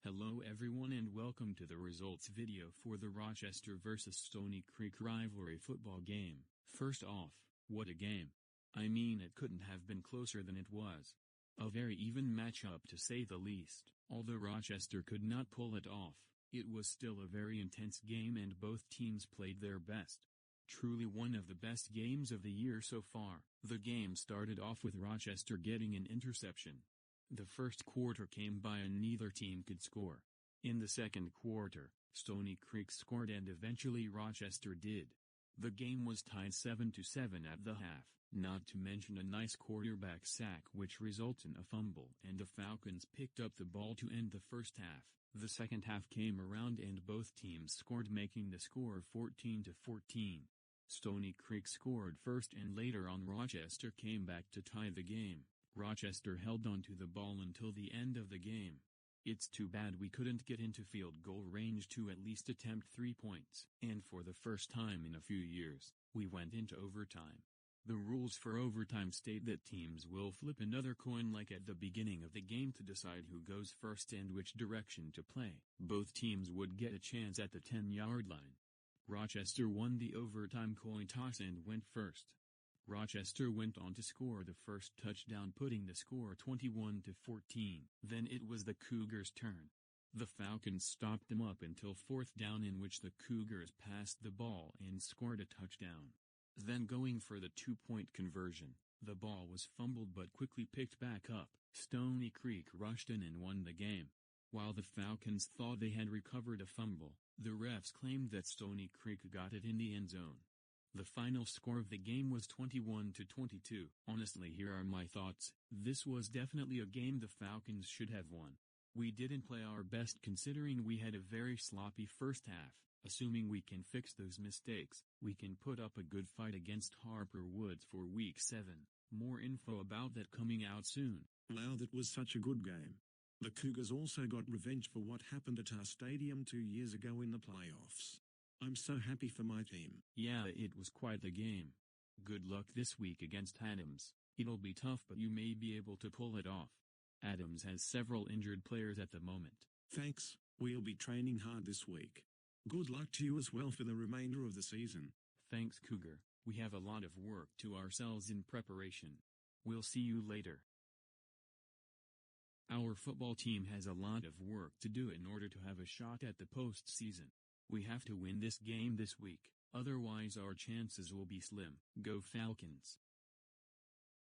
Hello everyone and welcome to the results video for the Rochester vs Stoney Creek rivalry football game. First off, what a game. I mean, it couldn't have been closer than it was. A very even matchup to say the least. Although Rochester could not pull it off, it was still a very intense game and both teams played their best. Truly one of the best games of the year so far. The game started off with Rochester getting an interception. The first quarter came by and neither team could score. In the second quarter, Stoney Creek scored and eventually Rochester did. The game was tied 7-7 at the half, not to mention a nice quarterback sack which results in a fumble and the Falcons picked up the ball to end the first half. The second half came around and both teams scored, making the score 14-14. Stoney Creek scored first and later on Rochester came back to tie the game. Rochester held on to the ball until the end of the game. It's too bad we couldn't get into field goal range to at least attempt 3 points. And for the first time in a few years, we went into overtime. The rules for overtime state that teams will flip another coin like at the beginning of the game to decide who goes first and which direction to play. Both teams would get a chance at the 10-yard line. Rochester won the overtime coin toss and went first. Rochester went on to score the first touchdown, putting the score 21-14. Then it was the Cougars' turn. The Falcons stopped them up until fourth down, in which the Cougars passed the ball and scored a touchdown. Then going for the 2-point conversion, the ball was fumbled but quickly picked back up. Stoney Creek rushed in and won the game. While the Falcons thought they had recovered a fumble, the refs claimed that Stoney Creek got it in the end zone. The final score of the game was 21-22. Honestly, here are my thoughts. This was definitely a game the Falcons should have won. We didn't play our best considering we had a very sloppy first half. Assuming we can fix those mistakes, we can put up a good fight against Harper Woods for Week 7. More info about that coming out soon. Wow, that was such a good game. The Cougars also got revenge for what happened at our stadium 2 years ago in the playoffs. I'm so happy for my team. Yeah, it was quite the game. Good luck this week against Adams. It'll be tough, but you may be able to pull it off. Adams has several injured players at the moment. Thanks, we'll be training hard this week. Good luck to you as well for the remainder of the season. Thanks, Cougar. We have a lot of work to ourselves in preparation. We'll see you later. Our football team has a lot of work to do in order to have a shot at the postseason. We have to win this game this week, otherwise our chances will be slim. Go Falcons!